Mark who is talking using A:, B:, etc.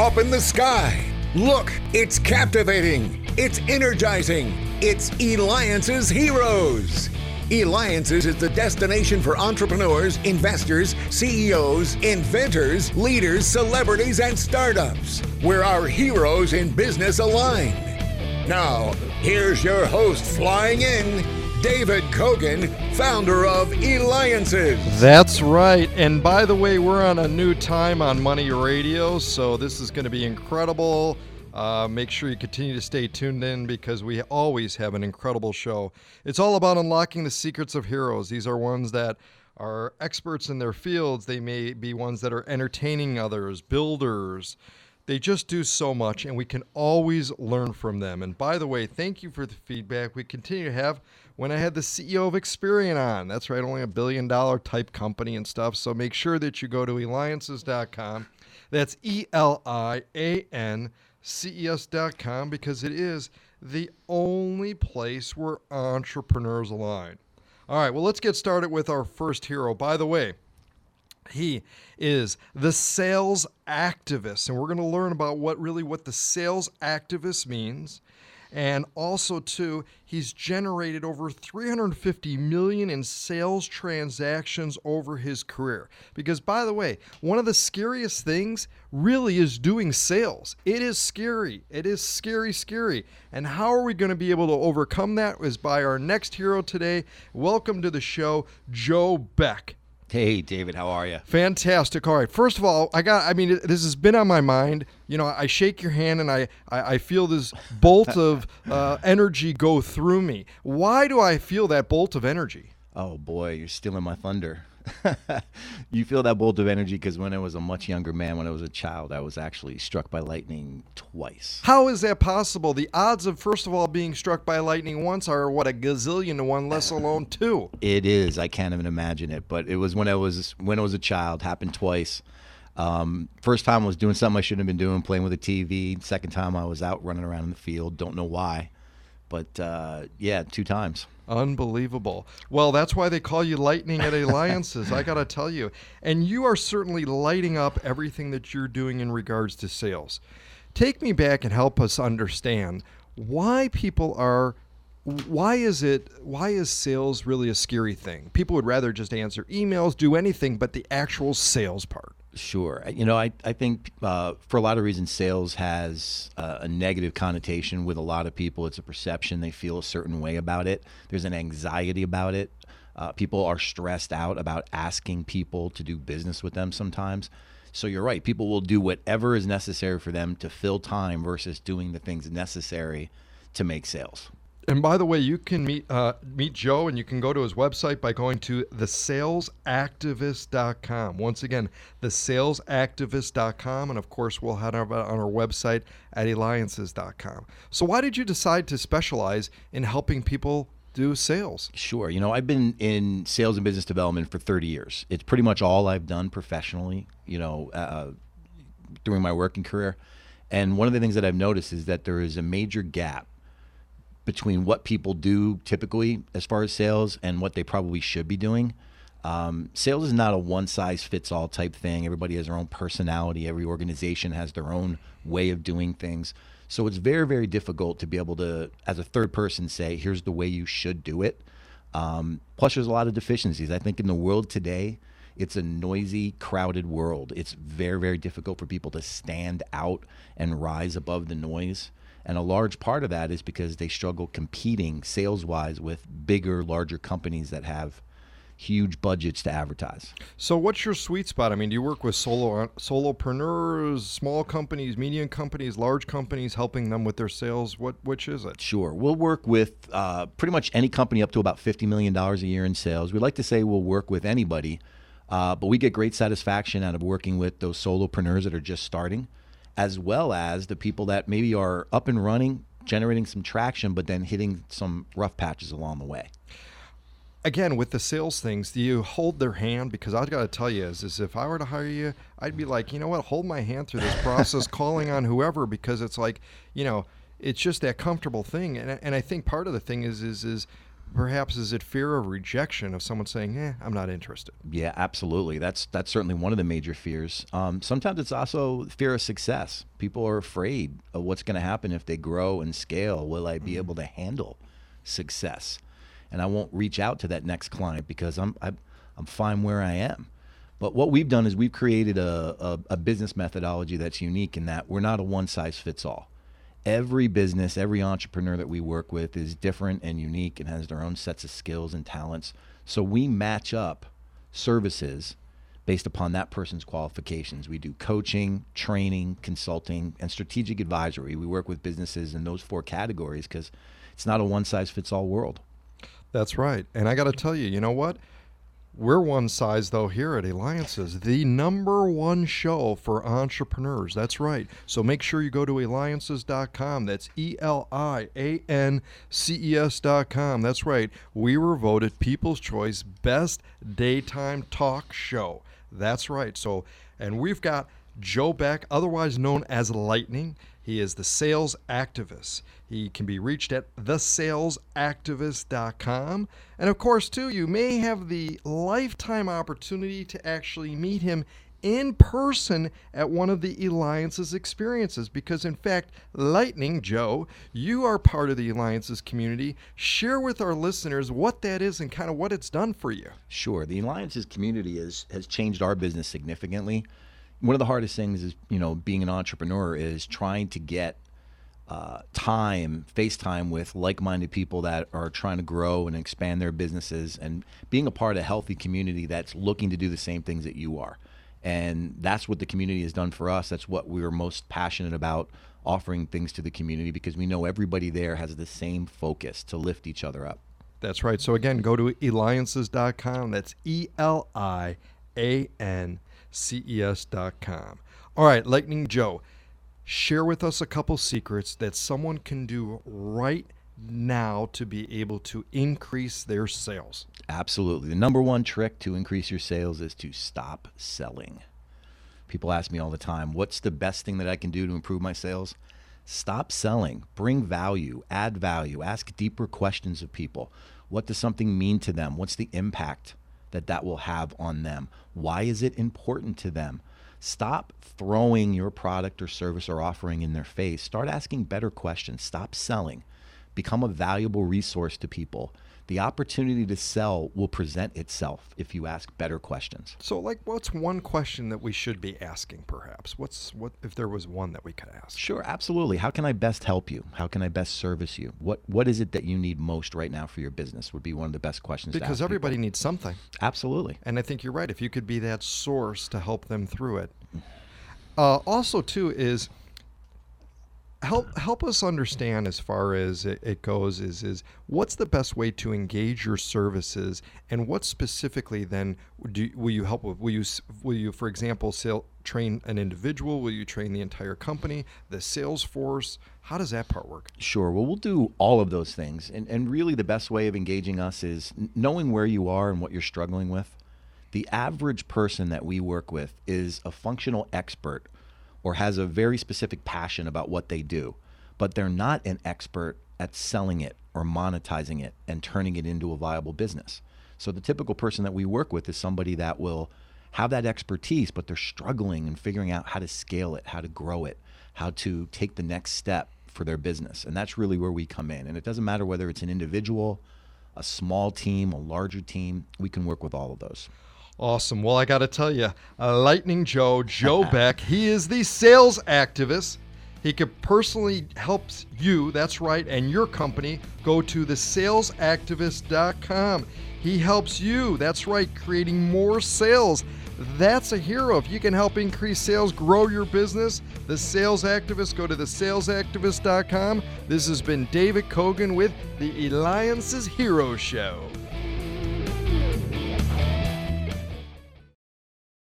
A: up in the sky. Look, it's captivating. It's energizing. It's Eliances Heroes. Eliances is the destination for entrepreneurs, investors, CEOs, inventors, leaders, celebrities, and startups, where our heroes in business align. Now, here's your host flying in, David Kogan, founder of Eliances.
B: That's right. And by the way, we're on a new time on Money Radio, so this is going to be incredible. Make sure you continue to stay tuned in because we always have an incredible show. It's all about unlocking the secrets of heroes. These are ones that are experts in their fields. They may be ones that are entertaining others, builders. They just do so much, and we can always learn from them. And by the way, thank you for the feedback we continue to have when I had the CEO of Experian on. That's right, only $1 billion type company and stuff. So make sure that you go to Eliances.com. That's ELIANCES.com because it is the only place where entrepreneurs align. All right, well, let's get started with our first hero. By the way, he is the sales activist, and we're going to learn about what the sales activist means. And also, too, he's generated over 350 million in sales transactions over his career. Because, by the way, one of the scariest things really is doing sales. It is scary. It is scary, scary. And how are we going to be able to overcome that is by our next hero today. Welcome to the show, Joe Beck.
C: Hey, David, how are you?
B: Fantastic. All right. First of all, this has been on my mind. You know, I shake your hand and I feel this bolt of energy go through me. Why do I feel that bolt of energy?
C: Oh, boy, you're stealing my thunder. You feel that bolt of energy because when I was a much younger man, when I was a child, I was actually struck by lightning twice.
B: How is that possible? The odds of, first of all, being struck by lightning once are, a gazillion to one, less alone two.
C: It is. I can't even imagine it. But it was when I was a child, happened twice. First time I was doing something I shouldn't have been doing, playing with a TV. Second time I was out running around in the field. Don't know why. But, yeah, 2 times.
B: Unbelievable. Well, that's why they call you Lightning at Eliances, I got to tell you. And you are certainly lighting up everything that you're doing in regards to sales. Take me back and help us understand why is sales really a scary thing? People would rather just answer emails, do anything but the actual sales part.
C: Sure. You know, I think for a lot of reasons, sales has a negative connotation with a lot of people. It's a perception. They feel a certain way about it. There's an anxiety about it. People are stressed out about asking people to do business with them sometimes. So you're right. People will do whatever is necessary for them to fill time versus doing the things necessary to make sales.
B: And by the way, you can meet Joe, and you can go to his website by going to thesalesactivist.com. Once again, thesalesactivist.com, and of course, we'll have it on our website at Eliances.com. So why did you decide to specialize in helping people do sales?
C: Sure. You know, I've been in sales and business development for 30 years. It's pretty much all I've done professionally, during my working career. And one of the things that I've noticed is that there is a major gap between what people do typically as far as sales and what they probably should be doing. Sales is not a one-size-fits-all type thing. Everybody has their own personality. Every organization has their own way of doing things. So it's very, very difficult to be able to, as a third person, say, here's the way you should do it. Plus, there's a lot of deficiencies. I think in the world today, it's a noisy, crowded world. It's very, very difficult for people to stand out and rise above the noise. And a large part of that is because they struggle competing sales-wise with bigger, larger companies that have huge budgets to advertise.
B: So what's your sweet spot? I mean, do you work with solopreneurs, small companies, medium companies, large companies, helping them with their sales? Which is it?
C: Sure. We'll work with pretty much any company up to about $50 million a year in sales. We like to say we'll work with anybody, but we get great satisfaction out of working with those solopreneurs that are just starting, as well as the people that maybe are up and running, generating some traction, but then hitting some rough patches along the way.
B: Again, with the sales things, do you hold their hand? Because I've got to tell you, is if I were to hire you, I'd be like, you know what, hold my hand through this process, calling on whoever, because it's like, it's just that comfortable thing. And I think part of the thing is perhaps is it fear of rejection of someone saying, I'm not interested?
C: Yeah, absolutely. That's certainly one of the major fears. Sometimes it's also fear of success. People are afraid of what's going to happen if they grow and scale. Will I be able to handle success? And I won't reach out to that next client because I'm fine where I am. But what we've done is we've created a business methodology that's unique in that we're not a one-size-fits-all. Every business, every entrepreneur that we work with is different and unique and has their own sets of skills and talents. So we match up services based upon that person's qualifications. We do coaching, training, consulting, and strategic advisory. We work with businesses in those 4 categories because it's not a one-size-fits-all world.
B: That's right. And I got to tell you, you know what? We're one size, though, here at Eliances, the #1 show for entrepreneurs. That's right. So make sure you go to Eliances.com. That's Eliances.com. That's right. We were voted People's Choice Best Daytime Talk Show. That's right. So, and we've got Joe Beck, otherwise known as Lightning. He is the sales activist. He can be reached at thesalesactivist.com. And of course, too, you may have the lifetime opportunity to actually meet him in person at one of the Eliances experiences. Because, in fact, Lightning, Joe, you are part of the Eliances community. Share with our listeners what that is and kind of what it's done for you.
C: Sure. The Eliances community has changed our business significantly. One of the hardest things is, being an entrepreneur is trying to get face time with like-minded people that are trying to grow and expand their businesses, and being a part of a healthy community that's looking to do the same things that you are. And that's what the community has done for us. That's what we're most passionate about, offering things to the community, because we know everybody there has the same focus to lift each other up.
B: That's right. So again, go to Eliances.com. That's ELIANCES.com. All right, Lightning Joe, share with us a couple secrets that someone can do right now to be able to increase their sales.
C: Absolutely. The #1 trick to increase your sales is to stop selling. People ask me all the time, what's the best thing that I can do to improve my sales? Stop selling. Bring value. Add value. Ask deeper questions of people. What does something mean to them? What's the impact that will have on them? Why is it important to them? Stop throwing your product or service or offering in their face. Start asking better questions. Stop selling. Become a valuable resource to people. The opportunity to sell will present itself if you ask better questions.
B: So, what's one question that we should be asking, perhaps? What if there was one that we could ask?
C: Sure, absolutely. How can I best help you? How can I best service you? What is it that you need most right now for your business would be one of the best questions to ask
B: Because everybody
C: people.
B: needs something.
C: Absolutely.
B: And I think you're right. If you could be that source to help them through it. Also, too, is help us understand as far as it goes is what's the best way to engage your services, and what specifically then will you help with? Will you for example train an individual? Will you train the entire company, the sales force? How does that part work?
C: Sure. Well, we'll do all of those things. And really the best way of engaging us is knowing where you are and what you're struggling with. The average person that we work with is a functional expert or has a very specific passion about what they do, but they're not an expert at selling it or monetizing it and turning it into a viable business. So the typical person that we work with is somebody that will have that expertise, but they're struggling and figuring out how to scale it, how to grow it, how to take the next step for their business. And that's really where we come in. And it doesn't matter whether it's an individual, a small team, a larger team, we can work with all of those.
B: Awesome. Well, I got to tell you, Lightning Joe Beck, he is the sales activist. He could personally help you, that's right, and your company. Go to thesalesactivist.com. He helps you, that's right, creating more sales. That's a hero. If you can help increase sales, grow your business, the Sales Activist, go to thesalesactivist.com. This has been David Kogan with the Eliances Hero Show.